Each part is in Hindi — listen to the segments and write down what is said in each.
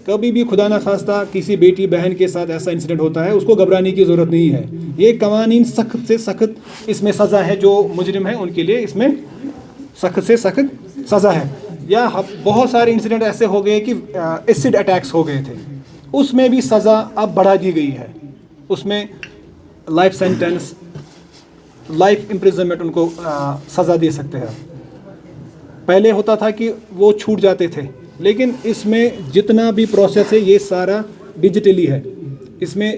कभी भी खुदा ना खास्ता किसी बेटी बहन के साथ ऐसा इंसिडेंट होता है, उसको घबराने की ज़रूरत नहीं है। ये कवानीन सख्त से सख्त इसमें सज़ा है, जो मुजरिम है उनके लिए इसमें सख्त से सख्त सज़ा है। या बहुत सारे इंसिडेंट ऐसे हो गए कि एसिड अटैक्स हो गए थे, उसमें भी सज़ा अब बढ़ा दी गई है। उसमें लाइफ सेंटेंस, लाइफ इम्प्रिजनमेंट उनको सज़ा दे सकते हैं। पहले होता था कि वो छूट जाते थे, लेकिन इसमें जितना भी प्रोसेस है ये सारा डिजिटली है। इसमें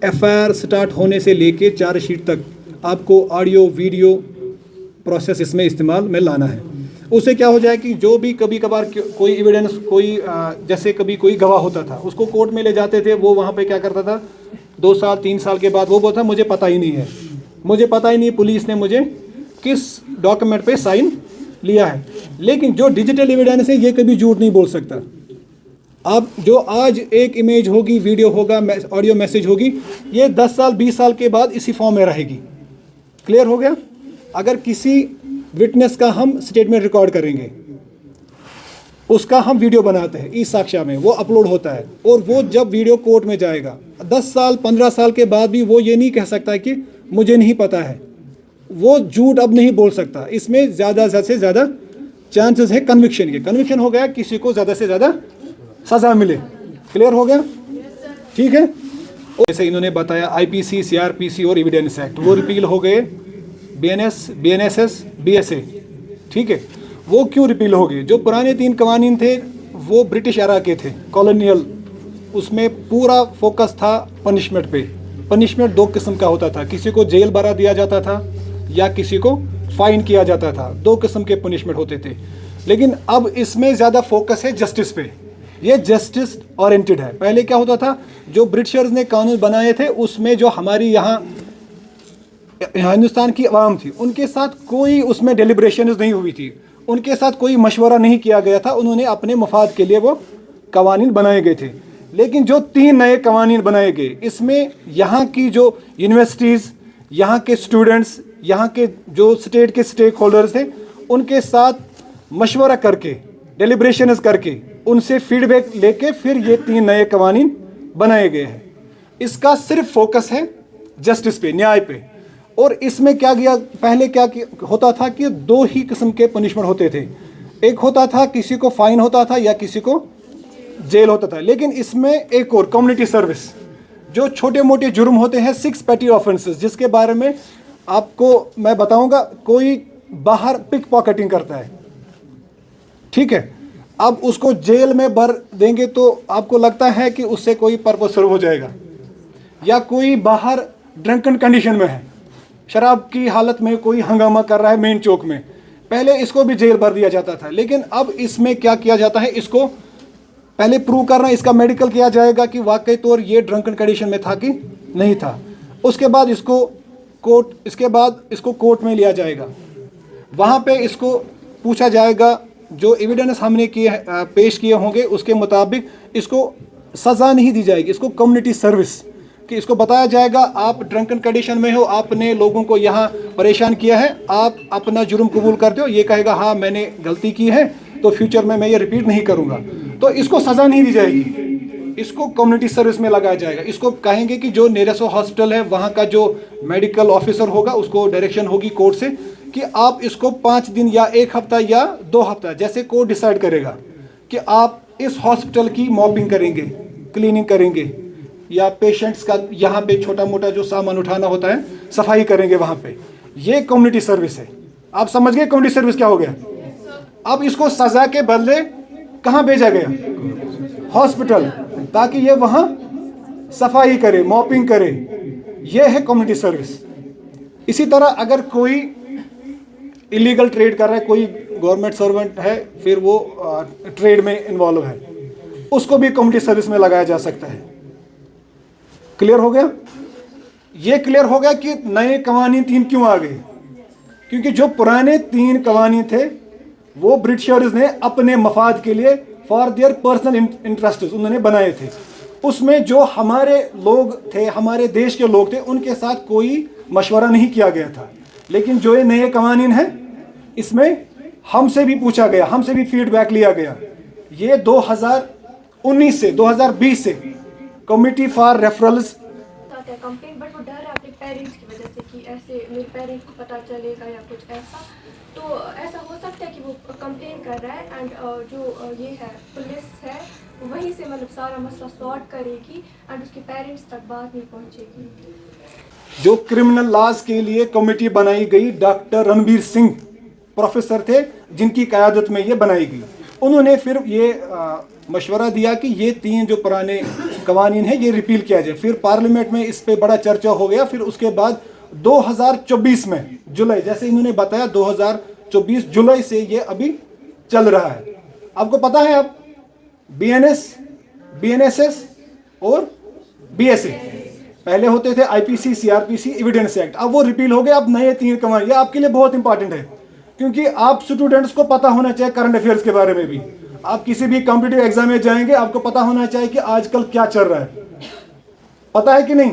एफआईआर स्टार्ट होने से लेके चार्जशीट तक आपको ऑडियो वीडियो प्रोसेस इसमें इस्तेमाल में लाना है। उससे क्या हो जाए कि जो भी कभी कभार कोई एविडेंस, कोई जैसे कभी कोई गवाह होता था, उसको कोर्ट में ले जाते थे, वो वहाँ पे क्या करता था, 2 साल 3 साल के बाद वो बोलता मुझे पता ही नहीं है, मुझे पता ही नहीं पुलिस ने मुझे किस डॉक्यूमेंट पे साइन लिया है। लेकिन जो डिजिटल एविडेंस है ये कभी झूठ नहीं बोल सकता। अब जो आज एक इमेज होगी, वीडियो होगा, ऑडियो मैसेज होगी, ये 10 साल 20 साल के बाद इसी फॉर्म में रहेगी। क्लियर हो गया? अगर किसी विटनेस का हम स्टेटमेंट रिकॉर्ड करेंगे, उसका हम वीडियो बनाते हैं ई साक्ष्य में, वो अपलोड होता है, और वो जब वीडियो कोर्ट में जाएगा 10 साल 15 साल के बाद भी वो ये नहीं कह सकता कि मुझे नहीं पता है, वो झूठ अब नहीं बोल सकता। इसमें ज़्यादा से ज़्यादा चांसेस है कन्विक्शन के। कन्विक्शन हो गया, किसी को ज़्यादा से ज़्यादा सज़ा मिले। क्लियर हो गया? ठीक है। जैसे इन्होंने बताया आईपीसी, सीआरपीसी और एविडेंस एक्ट, वो रिपील हो गए, बीएनएस, बीएनएसएस, बीएसए। ठीक है, वो क्यों रिपील हो गए? जो पुराने 3 कवानीन थे वो ब्रिटिश एरा के थे, कॉलोनियल, उसमें पूरा फोकस था पनिशमेंट पे। पनिशमेंट 2 किस्म का होता था, किसी को जेल भरा दिया जाता था या किसी को फाइन किया जाता था। 2 किस्म के पनिशमेंट होते थे। लेकिन अब इसमें ज़्यादा फोकस है जस्टिस पे, ये जस्टिस ओरिएंटेड है। पहले क्या होता था, जो ब्रिटिशर्स ने कानून बनाए थे उसमें जो हमारी यहाँ हिंदुस्तान की आवाम थी, उनके साथ कोई उसमें डेलिब्रेशन नहीं हुई थी, उनके साथ कोई मशवरा नहीं किया गया था, उन्होंने अपने मफाद के लिए वो कवानीन बनाए गए थे। लेकिन जो 3 नए कवानीन बनाए गए, इसमें यहाँ की जो यूनिवर्सिटीज़, यहाँ के स्टूडेंट्स, यहाँ के जो स्टेट के स्टेक होल्डर्स थे, उनके साथ मशवरा करके, डेलिब्रेशंस करके, उनसे फीडबैक लेके फिर ये 3 नए कवानीन बनाए गए हैं। इसका सिर्फ फोकस है जस्टिस पे, न्याय पे। और इसमें क्या किया, पहले क्या होता था कि 2 ही किस्म के पनिशमेंट होते थे। एक होता था किसी को फाइन होता था या किसी को जेल होता था। लेकिन इसमें एक और कम्युनिटी सर्विस, जो छोटे मोटे जुर्म होते हैं, 6 पेटी ऑफेंसेस, जिसके बारे में आपको मैं बताऊंगा। कोई बाहर पिक पॉकेटिंग करता है, ठीक है, अब उसको जेल में भर देंगे तो आपको लगता है कि उससे कोई पर्पस सर्व हो जाएगा। या कोई बाहर ड्रंकन कंडीशन में है, शराब की हालत में कोई हंगामा कर रहा है मेन चौक में, पहले इसको भी जेल भर दिया जाता था। लेकिन अब इसमें क्या किया जाता है, इसको पहले प्रूव करना, इसका मेडिकल किया जाएगा कि वाकई तौर ये ड्रंकन कंडीशन में था कि नहीं था। उसके बाद इसको कोर्ट में लिया जाएगा, वहाँ पे इसको पूछा जाएगा, जो एविडेंस हमने पेश किए होंगे उसके मुताबिक इसको सज़ा नहीं दी जाएगी, इसको कम्युनिटी सर्विस, कि इसको बताया जाएगा आप ड्रंकन कंडीशन में हो, आपने लोगों को यहाँ परेशान किया है, आप अपना जुर्म कबूल कर दो। ये कहेगा हाँ मैंने गलती की है, तो फ्यूचर में मैं ये रिपीट नहीं करूँगा, तो इसको सज़ा नहीं दी जाएगी, इसको कम्युनिटी सर्विस में लगाया जाएगा। इसको कहेंगे कि जो नियरेस्ट हॉस्पिटल है वहाँ का जो मेडिकल ऑफिसर होगा, उसको डायरेक्शन होगी कोर्ट से कि आप इसको 5 दिन या 1 हफ्ता या 2 हफ्ता, जैसे कोर्ट डिसाइड करेगा, कि आप इस हॉस्पिटल की मॉपिंग करेंगे, क्लीनिंग करेंगे, या पेशेंट्स का यहाँ पे छोटा मोटा जो सामान उठाना होता है सफाई करेंगे वहाँ पे। ये कम्युनिटी सर्विस है। आप समझ गए कम्युनिटी सर्विस क्या हो गया? अब इसको सज़ा के बदले कहाँ भेजा गया? हॉस्पिटल, ताकि ये वहाँ सफाई करे, मॉपिंग करे। ये है कम्युनिटी सर्विस। इसी तरह अगर कोई इलीगल ट्रेड कर रहा है, कोई गवर्नमेंट सर्वेंट है, फिर वो ट्रेड में इन्वॉल्व है, उसको भी कम्युनिटी सर्विस में लगाया जा सकता है। क्लियर हो गया? ये क्लियर हो गया कि नए कवानीन 3 क्यों आ गए, क्योंकि जो पुराने 3 कवानीन थे वो ब्रिटिशर्स ने अपने मफाद के लिए, फॉर देयर पर्सनल इंटरेस्ट, उन्होंने बनाए थे। उसमें जो हमारे लोग थे, हमारे देश के लोग थे, उनके साथ कोई मशवरा नहीं किया गया था। लेकिन जो ये नए कवानीन हैं, इसमें हमसे भी पूछा गया, हमसे भी फीडबैक लिया गया। ये 19 से 2020 से committee for referrals complain, but वो डर है अपने पेरेंट्स की वजह से कि ऐसे मेरे पेरेंट्स को पता चलेगा या कुछ ऐसा। तो ऐसा हो सकता है कि वो कंप्लेन कर रहा है एंड जो ये है पुलिस है वहीं से मतलब सारा मसला सॉर्ट करेगी एंड उसके पेरेंट्स तक बात नहीं पहुंचेगी। जो क्रिमिनल लॉज के लिए कमेटी बनाई गई, डॉक्टर रणबीर सिंह प्रोफेसर थे जिनकी क़यादत में ये बनाई गई। उन्होंने फिर ये मशवरा दिया कि ये 3 जो पुराने कवानीन है ये रिपील किया जाए। फिर पार्लियामेंट में इस पे बड़ा चर्चा हो गया। फिर उसके बाद 2024 में जुलाई, जैसे इन्होंने बताया 2024 जुलाई से ये अभी चल रहा है। आपको पता है अब BNS, BNSS और BSA पहले होते थे IPC, CRPC, एविडेंस एक्ट, अब वो रिपील हो गए। अब नए 3 कवानीन, ये आपके लिए बहुत इंपॉर्टेंट है क्योंकि आप स्टूडेंट्स को पता होना चाहिए करंट अफेयर्स के बारे में भी। आप किसी भी कॉम्पिटिटिव एग्जाम में जाएंगे, आपको पता होना चाहिए कि आजकल क्या चल रहा है। पता है कि नहीं?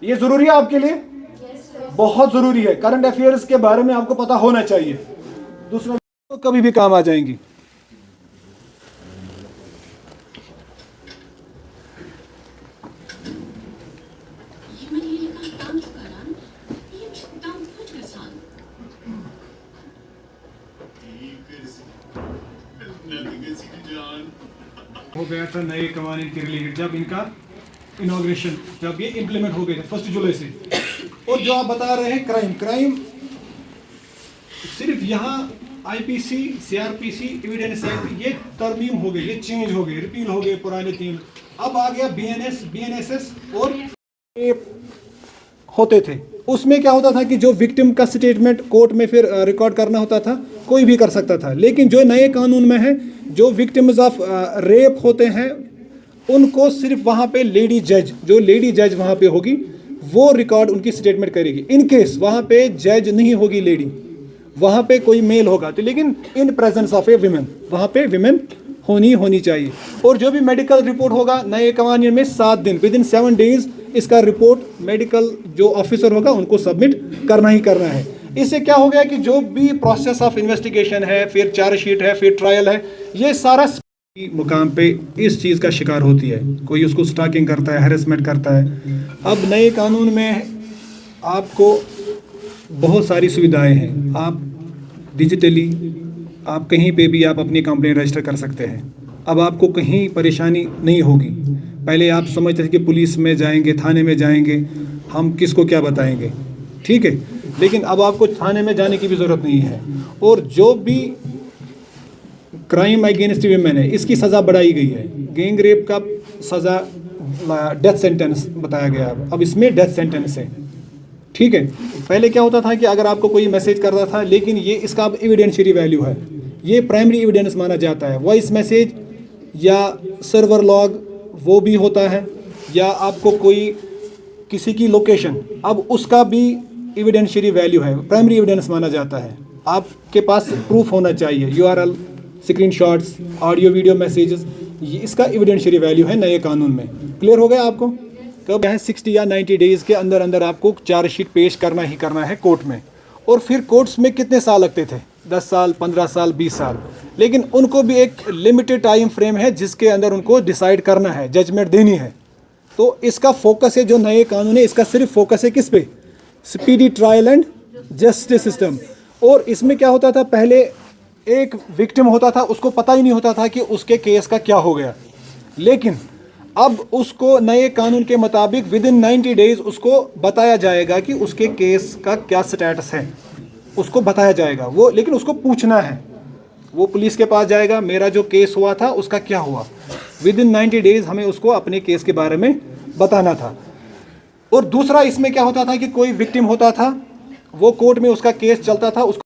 ये जरूरी है आपके लिए, बहुत जरूरी है। करंट अफेयर्स के बारे में आपको पता होना चाहिए। दूसरा तो कभी भी काम आ जाएंगी। हो गया था नए कवानीन के रिलेटेड जब इनका इनॉग्रेशन, जब ये इम्प्लीमेंट हो गए थे 1 जुलाई से। और जो आप बता रहे हैं क्राइम सिर्फ यहाँ IPC, CRPC, एविडेंस एक्ट ये तरमीम हो गए, ये चेंज हो गए, रिपील हो गए पुराने 3। अब आ गया BNS, BNSS और होते थे। उसमें क्या होता था कि जो विक्टिम का स्टेटमेंट कोर्ट में फिर रिकॉर्ड करना होता था, कोई भी कर सकता था। लेकिन जो नए कानून में है, जो विक्टिम्स ऑफ रेप होते हैं उनको सिर्फ वहाँ पे लेडी जज, जो लेडी जज वहाँ पे होगी वो रिकॉर्ड उनकी स्टेटमेंट करेगी। इन केस वहाँ पे जज नहीं होगी लेडी, वहाँ पे कोई मेल होगा, तो लेकिन in presence of A women, वहाँ पे विमेन होनी चाहिए। और जो भी मेडिकल रिपोर्ट होगा नए कवानीन में 7 दिन, विद इन 7 डेज इसका रिपोर्ट मेडिकल जो ऑफिसर होगा उनको सबमिट करना ही करना है। इससे क्या हो गया कि जो भी प्रोसेस ऑफ इन्वेस्टिगेशन है, फिर चार्जशीट है, फिर ट्रायल है, ये सारा मुकाम पे इस चीज़ का शिकार होती है। कोई उसको स्टॉकिंग करता है, हैरेसमेंट करता है। अब नए कानून में आपको बहुत सारी सुविधाएं हैं। आप डिजिटली आप कहीं पे भी आप अपनी कंप्लेंट रजिस्टर कर सकते हैं। अब आपको कहीं परेशानी नहीं होगी। पहले आप समझते थे कि पुलिस में जाएंगे, थाने में जाएंगे, हम किसको क्या बताएंगे, ठीक है, लेकिन अब आपको थाने में जाने की भी ज़रूरत नहीं है। और जो भी क्राइम अगेंस्ट वीमेन है इसकी सज़ा बढ़ाई गई है। गैंग रेप का सज़ा डेथ सेंटेंस बताया गया, अब इसमें डेथ सेंटेंस है, ठीक है। पहले क्या होता था कि अगर आपको कोई मैसेज कर रहा था, लेकिन ये इसका अब एविडेंशियरी वैल्यू है, ये प्राइमरी एविडेंस माना जाता है। वॉइस मैसेज या सर्वर लॉग वो भी होता है, या आपको कोई किसी की लोकेशन, अब उसका भी एविडेंशियरी वैल्यू है, प्राइमरी एविडेंस माना जाता है। आपके पास प्रूफ होना चाहिए, URL, screenshots, audio video messages, ये इसका एविडेंशियरी वैल्यू है नए कानून में। क्लियर हो गया आपको? कब है 60 या 90 डेज़ के अंदर अंदर आपको चार्जशीट पेश करना ही करना है कोर्ट में। और फिर कोर्ट्स में कितने साल लगते थे? 10 साल, 15 साल, 20 साल। लेकिन उनको भी एक लिमिटेड टाइम फ्रेम है जिसके अंदर उनको डिसाइड करना है, जजमेंट देनी है। तो इसका फोकस है, जो नए कानून है इसका सिर्फ फोकस है किस पे? Speedy trial and justice system. और इसमें क्या होता था, पहले एक विक्टिम होता था, उसको पता ही नहीं होता था कि उसके केस का क्या हो गया। लेकिन अब उसको नए कानून के मुताबिक विद इन 90 डेज उसको बताया जाएगा कि उसके केस का क्या स्टेटस है, उसको बताया जाएगा वो। लेकिन उसको पूछना है, वो पुलिस के पास जाएगा, मेरा जो केस हुआ था उसका क्या हुआ। विद इन 90 डेज हमें उसको अपने केस के बारे में बताना था। और दूसरा इसमें क्या होता था कि कोई विक्टिम होता था, वो कोर्ट में उसका केस चलता था, उसको